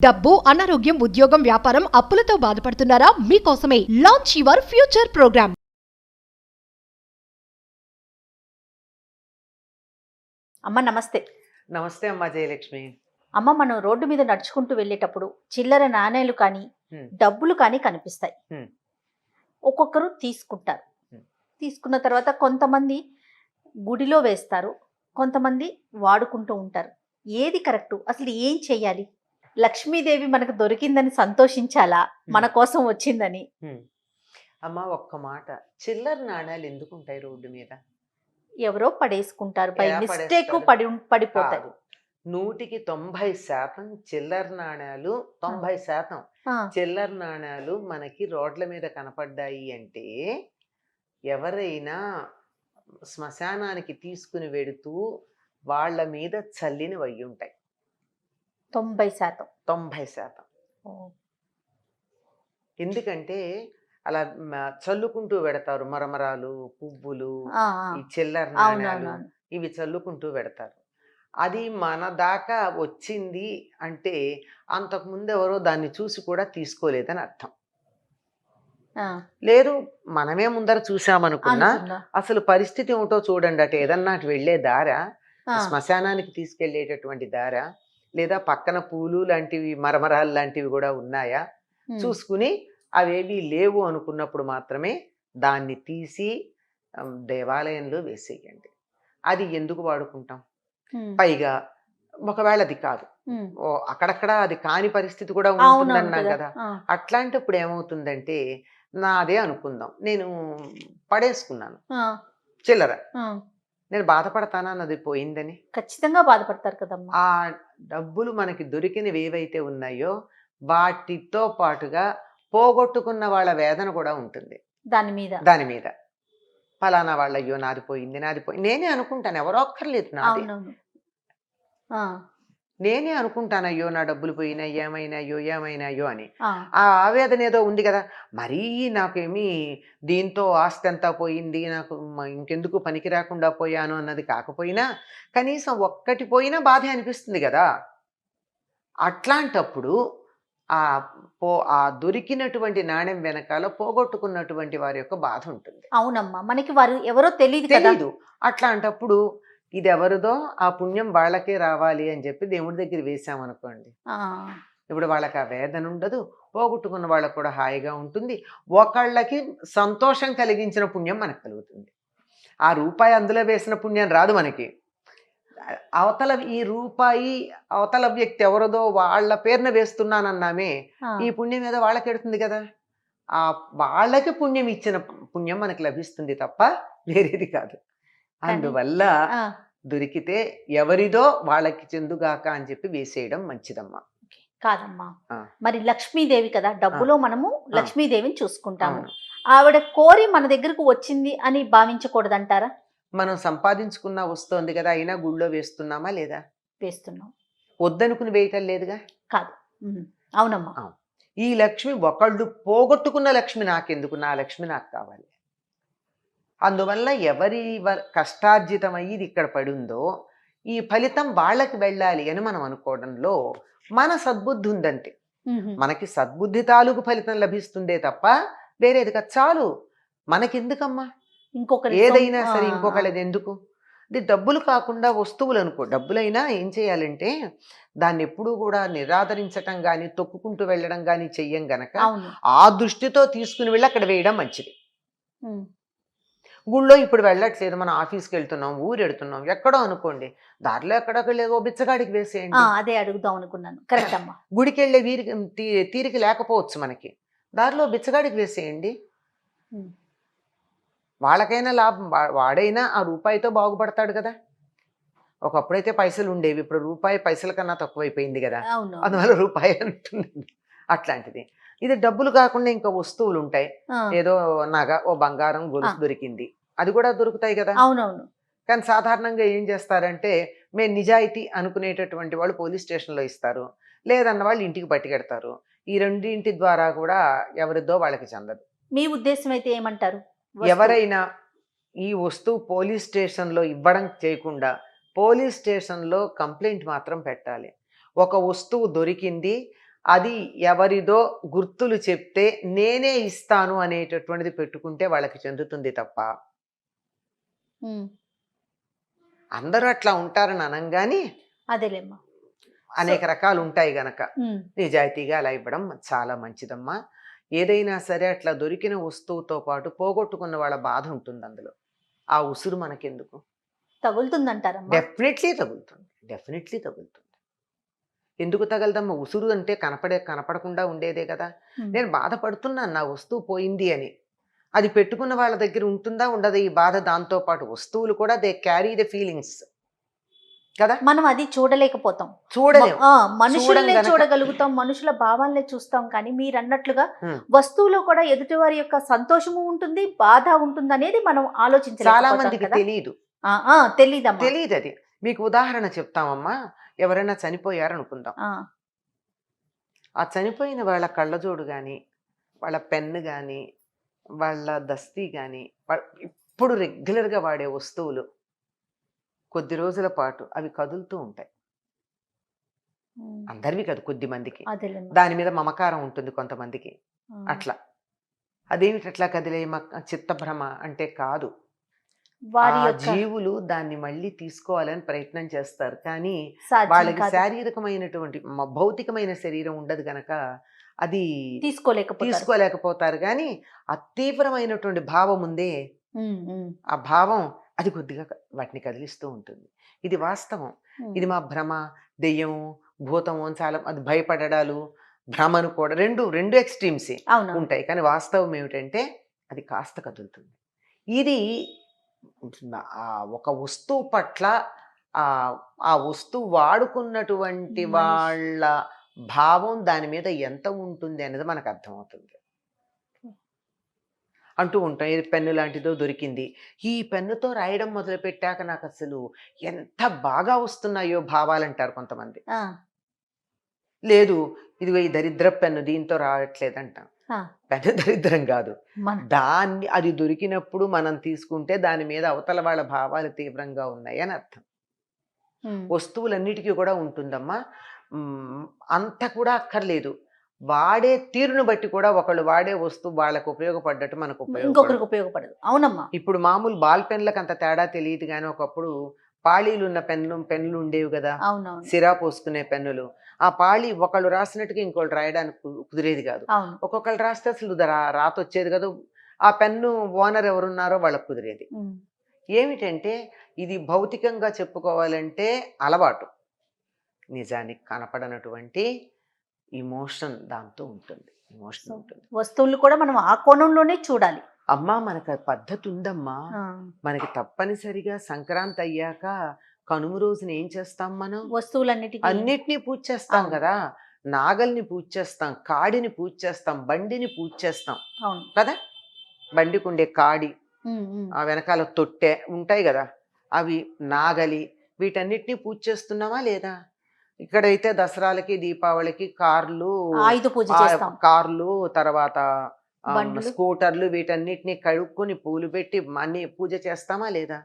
డబ్బు, అనారోగ్యం, ఉద్యోగం, వ్యాపారం, అప్పులతో బాధపడుతున్నారా? మీకోసమే లాంచ్ యువర్ ఫ్యూచర్ ప్రోగ్రామ్. అమ్మ నమస్తే. నమస్తే అమ్మా జయలక్ష్మి. అమ్మ, మనం రోడ్డు మీద నడుచుకుంటూ వెళ్ళేటప్పుడు చిల్లర నాణేలు కానీ డబ్బులు కానీ కనిపిస్తాయి. ఒక్కొక్కరు తీసుకుంటారు. తీసుకున్న తర్వాత కొంతమంది గుడిలో వేస్తారు, కొంతమంది వాడుకుంటూ ఉంటారు. ఏది కరెక్టు? అసలు ఏం చెయ్యాలి? లక్ష్మీదేవి మనకు దొరికిందని సంతోషించాలా, మన కోసం వచ్చిందని? అమ్మా ఒక్క మాట, చిల్లర నాణాలు ఎందుకు ఉంటాయి రోడ్డు మీద? ఎవరో పడేసుకుంటారు, బై ఎలా మిస్టేక్ పడేస్తారు? పడిపోతారు. కాదు. 100% చిల్లర నాణాలు, 90% చిల్లర నాణాలు మనకి రోడ్ల మీద కనపడ్డాయి అంటే ఎవరైనా శ్మశానానికి తీసుకుని వెడుతూ వాళ్ళ మీద చల్లినవి అయి ఉంటాయి. 90%. 90%. ఎందుకంటే అలా చల్లుకుంటూ పెడతారు. మరమరాలు, పువ్వులు, ఈ చిల్లర నాణాలు ఇవి చల్లుకుంటూ పెడతారు. అది మన దాకా వచ్చింది అంటే అంతకుముందు ఎవరో దాన్ని చూసి కూడా తీసుకోలేదని అర్థం. లేదు మనమే ముందర చూసామనుకున్నా అసలు పరిస్థితి ఏమిటో చూడండి. అటు ఏదన్నా అటు వెళ్ళే దారా, శ్మశానానికి తీసుకెళ్లేటటువంటి దారా, లేదా పక్కన పూలు లాంటివి, మరమరాలు లాంటివి కూడా ఉన్నాయా చూసుకుని అవేవి లేవు అనుకున్నప్పుడు మాత్రమే దాన్ని తీసి దేవాలయంలో వేసేయండి. అది ఎందుకు వాడుకుంటాం? పైగా ఒకవేళ అది కాదు, అక్కడక్కడ అది కాని పరిస్థితి కూడా ఉంటుందన్నాం కదా. అట్లాంటప్పుడు ఏమవుతుందంటే, నాదే అనుకుందాం, నేను పడేసుకున్నాను చిల్లర, నేను బాధపడతానా అన్నది పోయిందని? ఖచ్చితంగా బాధపడతారు కదమ్మా. ఆ డబ్బులు మనకి దొరికినవి ఏవైతే ఉన్నాయో వాటితో పాటుగా పోగొట్టుకున్న వాళ్ళ వేదన కూడా ఉంటుంది దాని మీద. ఫలానా వాళ్ళ అయ్యో నాది పోయింది, నేనే అనుకుంటాను, ఎవరో ఒక్కర్లేదు, నాది నేనే అనుకుంటాను, అయ్యో నా డబ్బులు పోయినాయి, ఏమైనాయో అని. ఆ ఆవేదన ఏదో ఉంది కదా. మరీ నాకేమీ దీంతో ఆస్తి అంతా పోయింది, నాకు ఇంకెందుకు పనికి రాకుండా పోయాను అన్నది కాకపోయినా కనీసం ఒక్కటి పోయినా బాధ అనిపిస్తుంది కదా. అట్లాంటప్పుడు ఆ దొరికినటువంటి నాణ్యం వెనకాల పోగొట్టుకున్నటువంటి వారి యొక్క బాధ ఉంటుంది. అవునమ్మా, మనకి వారు ఎవరో తెలీదు. అట్లాంటప్పుడు ఇది ఎవరిదో, ఆ పుణ్యం వాళ్ళకే రావాలి అని చెప్పి దేవుడి దగ్గర వేసామనుకోండి, ఇప్పుడు వాళ్ళకి ఆ వేదన ఉండదు, పోగొట్టుకున్న వాళ్ళకు కూడా హాయిగా ఉంటుంది. ఒకళ్ళకి సంతోషం కలిగించిన పుణ్యం మనకు కలుగుతుంది. ఆ రూపాయి అందులో వేసిన పుణ్యం రాదు మనకి. అవతల ఈ రూపాయి అవతల వ్యక్తి ఎవరిదో వాళ్ళ పేరున వేస్తున్నానన్నామే, ఈ పుణ్యం ఏదో వాళ్ళకి ఎడుతుంది కదా. ఆ వాళ్ళకి పుణ్యం ఇచ్చిన పుణ్యం మనకు లభిస్తుంది తప్ప వేరేది కాదు. అందువల్ల దొరికితే ఎవరిదో వాళ్ళకి చెందుగాక అని చెప్పి వేసేయడం మంచిదమ్మా. కాదమ్మా, మరి లక్ష్మీదేవి కదా, డబ్బులో మనము లక్ష్మీదేవిని చూసుకుంటాము. ఆవిడ కోరి మన దగ్గరకు వచ్చింది అని భావించకూడదంటారా? మనం సంపాదించుకున్నా వస్తోంది కదా, అయినా గుళ్ళో వేస్తున్నామా లేదా? వేస్తున్నాం. వద్దనుకుని వేయటం లేదుగా. కాదు. అవునమ్మా. ఈ లక్ష్మి ఒకళ్ళు పోగొట్టుకున్న లక్ష్మి నాకెందుకు, నా లక్ష్మి నాకు కావాలి. అందువల్ల ఎవరి కష్టార్జితమయ్యి ఇది ఇక్కడ పడిందో ఈ ఫలితం వాళ్ళకి వెళ్ళాలి అని మనం అనుకోవడంలో మన సద్బుద్ధి ఉందంతే. మనకి సద్బుద్ధి తాలూకు ఫలితం లభిస్తుందే తప్ప వేరేది కాదు. చాలు, మనకెందుకమ్మా ఏదైనా సరే ఇంకొకళ్ళది ఎందుకు? ఇది డబ్బులు కాకుండా వస్తువులు అనుకో, డబ్బులైనా ఏం చేయాలంటే దాన్ని ఎప్పుడూ కూడా నిరాదరించటం కానీ తొక్కుకుంటూ వెళ్ళడం కానీ చెయ్యం గనక ఆ దృష్టితో తీసుకుని వెళ్ళి అక్కడ వేయడం మంచిది. గుళ్ళో ఇప్పుడు వెళ్ళట్లేదు, మనం ఆఫీస్కి వెళ్తున్నాం, ఊరు వెళ్తున్నాం, ఎక్కడో అనుకోండి, దారిలో ఎక్కడో లేదో బిచ్చగాడికి వేసేయండి. అదే అడుగుదాం అనుకున్నాను. కరెక్ట్ అమ్మా. గుడికి వెళ్ళే తీరిక లేకపోవచ్చు మనకి, దారిలో బిచ్చగాడికి వేసేయండి. వాళ్ళకైనా లాభం, వాడైనా ఆ రూపాయితో బాగుపడతాడు కదా. ఒకప్పుడైతే పైసలు ఉండేవి, ఇప్పుడు రూపాయి పైసల కన్నా తక్కువైపోయింది కదా, అందువల్ల రూపాయి అంటున్నాను. అట్లాంటిది ఇది. డబ్బులు కాకుండా ఇంకా వస్తువులు ఉంటాయి, ఏదో నగ, ఓ బంగారం గొలుసు దొరికింది, అది కూడా దొరుకుతాయి కదా. అవునవును. కానీ సాధారణంగా ఏం చేస్తారంటే, మేము నిజాయితీ అనుకునేటటువంటి వాళ్ళు పోలీస్ స్టేషన్లో ఇస్తారు, లేదన్న వాళ్ళు ఇంటికి పట్టుకెడతారు. ఈ రెండింటి ద్వారా కూడా ఎవరిదో వాళ్ళకి చెందదు. మీ ఉద్దేశం అయితే ఏమంటారు? ఎవరైనా ఈ వస్తువు పోలీస్ స్టేషన్లో ఇవ్వడం చేయకుండా పోలీస్ స్టేషన్లో కంప్లైంట్ మాత్రం పెట్టాలి. ఒక వస్తువు దొరికింది, అది ఎవరిదో గుర్తులు చెప్తే నేనే ఇస్తాను అనేటటువంటిది పెట్టుకుంటే వాళ్ళకి చెందుతుంది తప్ప అందరూ అట్లా ఉంటారని అనంగానే అదేలేమ్మా. అనేక రకాలు ఉంటాయి గనక నిజాయితీగా అలా ఇవ్వడం చాలా మంచిదమ్మా. ఏదైనా సరే అట్లా దొరికిన వస్తువుతో పాటు పోగొట్టుకున్న వాళ్ళ బాధ ఉంటుంది అందులో. ఆ ఉసురు మనకెందుకు? తగులుతుందంటారమ్మా? డెఫినెట్లీ తగులుతుంది. ఎందుకు తగలదమ్మా? ఉసురు అంటే కనపడకుండా ఉండేదే కదా. నేను బాధపడుతున్నాను నా వస్తువు పోయింది అని. అది పెట్టుకున్న వాళ్ళ దగ్గర ఉంటుందా ఉండదు ఈ బాధ? దాంతో పాటు వస్తువులు కూడా దే క్యారీ ద ఫీలింగ్స్ కదా. మనం అది చూడలేకపోతాం, చూడలేము. మనుషులనే చూడగలుగుతాం, మనుషుల భావాలనే చూస్తాం. కానీ మీరు అన్నట్లుగా వస్తువులో కూడా ఎదుటివారి యొక్క సంతోషము ఉంటుంది, బాధ ఉంటుంది అనేది మనం ఆలోచించాలి. చాలా మందికి తెలియదు. తెలియదు అది. మీకు ఉదాహరణ చెప్తామమ్మా. ఎవరైనా చనిపోయారనుకుందాం. ఆ చనిపోయిన వాళ్ళ కళ్ళజోడు కానీ, వాళ్ళ పెన్ను కానీ, వాళ్ళ దస్తీ కానీ, ఇప్పుడు రెగ్యులర్గా వాడే వస్తువులు కొద్ది రోజుల పాటు అవి కదులుతూ ఉంటాయి. అందరివి కాదు, కొద్ది మందికి దాని మీద మమకారం ఉంటుంది కొంతమందికి. అట్లా అదేమిటి అట్లా కదిలే చిత్తభ్రమ అంటే కాదు. జీవులు దాన్ని మళ్ళీ తీసుకోవాలని ప్రయత్నం చేస్తారు, కానీ వాళ్ళకి శారీరకమైనటువంటి భౌతికమైన శరీరం ఉండదు గనక అది తీసుకోలేకపోతారు. కానీ ఆ తీవ్రమైనటువంటి భావం ఉందే, ఆ భావం అది కొద్దిగా వాటిని కదిలిస్తూ ఉంటుంది. ఇది వాస్తవం. ఇది మా భ్రమ, దెయ్యం, భూతం అని చాలా అది భయపడడాలు, భ్రమను కూడా రెండు ఎక్స్ట్రీమ్సే ఉంటాయి. కానీ వాస్తవం ఏమిటంటే అది కాస్త కదులుతుంది. ఇది ఒక వస్తువు పట్ల ఆ వస్తువు వాడుకున్నటువంటి వాళ్ళ భావం దాని మీద ఎంత ఉంటుంది అనేది మనకు అర్థమవుతుంది. అంటూ ఉంటాం, ఇది పెన్ను లాంటిదో దొరికింది, ఈ పెన్నుతో రాయడం మొదలు పెట్టాక నాకు అసలు ఎంత బాగా వస్తున్నాయో భావాలంటారు కొంతమంది. లేదు ఇదిగో ఈ దరిద్ర పెన్ను, దీంతో రావట్లేదంట. పెద్ద దరిద్రం కాదు, దాన్ని అది దొరికినప్పుడు మనం తీసుకుంటే దాని మీద అవతల వాళ్ళ భావాలు తీవ్రంగా ఉన్నాయి అని అర్థం. వస్తువులన్నిటికీ కూడా ఉంటుందమ్మా. అంత కూడా అక్కర్లేదు, వాడే తీరును బట్టి కూడా ఒకళ్ళు వాడే వస్తువు వాళ్ళకు ఉపయోగపడ్డట్టు మనకు ఉపయోగపడదు. అవునమ్మా. ఇప్పుడు మామూలు బాల్ పెన్లకు అంత తేడా తెలియదు, కానీ ఒకప్పుడు పాళీలు ఉన్న పెన్నులు ఉండేవి కదా, సిరా పోసుకునే పెన్నులు. ఆ పాళీ ఒకళ్ళు రాసినట్టుగా ఇంకోళ్ళు రాయడానికి కుదిరేది కాదు. ఒక్కొక్కళ్ళు రాస్తే అసలు రాత వచ్చేది కదా. ఆ పెన్ను ఓనర్ ఎవరున్నారో వాళ్ళకు కుదిరేది. ఏమిటంటే ఇది భౌతికంగా చెప్పుకోవాలంటే అలవాటు, నిజానికి కనపడనటువంటి ఇమోషన్ దాంతో ఉంటుంది. వస్తువులు కూడా మనం ఆ కోణంలోనే చూడాలి. అమ్మా మనకు పద్ధతి ఉందమ్మా. మనకి తప్పనిసరిగా సంక్రాంతి అయ్యాక కనుమ రోజున ఏం చేస్తాం మనం? అన్నిటినీ పూజ చేస్తాం కదా. నాగల్ని పూజ చేస్తాం, కాడిని పూజ చేస్తాం, బండిని పూజ చేస్తాం కదా. బండికి ఉండే కాడి, ఆ వెనకాల తొట్టె ఉంటాయి కదా, అవి నాగలి, వీటన్నిటినీ పూజ చేస్తున్నామా లేదా? ఇక్కడైతే దసరాలకి, దీపావళికి కార్లు, తర్వాత స్కూటర్లు, వీటన్నిటిని కడుక్కొని పూలు పెట్టి అన్ని పూజ చేస్తామా లేదా?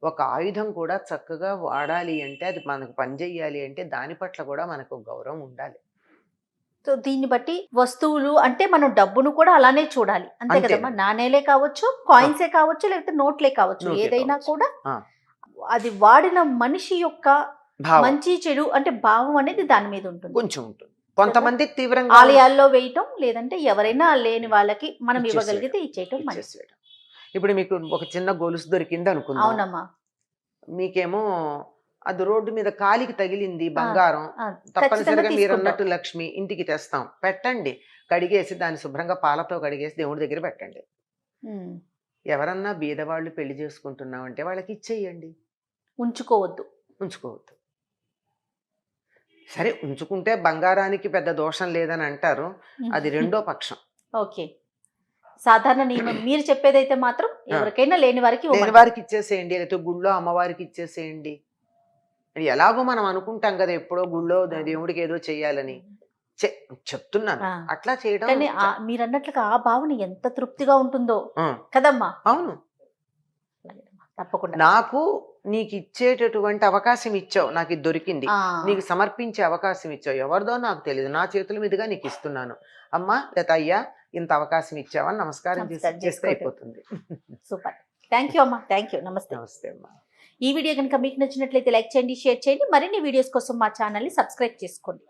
ఒక ఆయుధం కూడా చక్కగా వాడాలి అంటే, అది మనకు పనిచేయాలి అంటే దాని పట్ల కూడా మనకు గౌరవం ఉండాలి. సో దీన్ని బట్టి వస్తువులు అంటే మనం డబ్బును కూడా అలానే చూడాలి, అంతే కదమ్మా. నాణేలే కావచ్చు, కాయిన్సే కావచ్చు, లేకపోతే నోట్లే కావచ్చు, ఏదైనా కూడా అది వాడిన మనిషి యొక్క మంచి చెడు అంటే భావం అనేది దాని మీద ఉంటుంది, కొంచెం ఉంటుంది. కొంతమంది తీవ్రంగా ఆలయాల్లో వేయటం, లేదంటే ఎవరైనా లేని వాళ్ళకి మనం ఇవ్వగలిగితే ఇచ్చేయటం మంచిది. ఇప్పుడు మీకు ఒక చిన్న గొలుసు దొరికింది అనుకుందాం. అవునమ్మా. మీకేమో అది రోడ్డు మీద కాలికి తగిలింది, బంగారం. తప్పనిసరిగా మీరు అన్నట్టు లక్ష్మి ఇంటికి తెస్తాం, పెట్టండి, కడిగేసి దాన్ని శుభ్రంగా పాలతో కడిగేసి దేవుడి దగ్గర పెట్టండి. ఎవరన్నా బీదవాళ్ళు పెళ్లి చేసుకుంటున్నామంటే వాళ్ళకి ఇచ్చేయండి, ఉంచుకోవద్దు. సరే ఉంచుకుంటే బంగారానికి పెద్ద దోషం లేదని అంటారు, అది రెండో పక్షం. ఓకే, సాధారణ నియమం మీరు చెప్పేదైతే మాత్రం ఎవరికైనా లేని వారికి ఇచ్చేసేయండి, లేకపోతే గుళ్ళో అమ్మవారికి ఇచ్చేసేయండి. ఎలాగో మనం అనుకుంటాం కదా ఎప్పుడో గుళ్ళో దేవుడికి ఏదో చెయ్యాలని, చెప్తున్నాను అట్లా చేయడం. కానీ మీరు అన్నట్లుగా ఆ భావన ఎంత తృప్తిగా ఉంటుందో కదమ్మా. అవును, తప్పకుండా. నాకు నీకు ఇచ్చేటటువంటి అవకాశం ఇచ్చావు, నాకు ఇది దొరికింది, నీకు సమర్పించే అవకాశం ఇచ్చావు, ఎవరిదో నాకు తెలియదు, నా చేతుల మీదుగా నీకు ఇస్తున్నాను అమ్మా లేదా అయ్యా, ఇంత అవకాశం ఇచ్చావని నమస్కారం చేస్తే అయిపోతుంది. సూపర్, థ్యాంక్ యూ అమ్మా, థ్యాంక్ యూ, నమస్తే. నమస్తే అమ్మా. ఈ వీడియో కనుక మీకు నచ్చినట్లయితే లైక్ చేయండి, షేర్ చేయండి. మరిన్ని వీడియోస్ కోసం మా ఛానల్ని సబ్స్క్రైబ్ చేసుకోండి.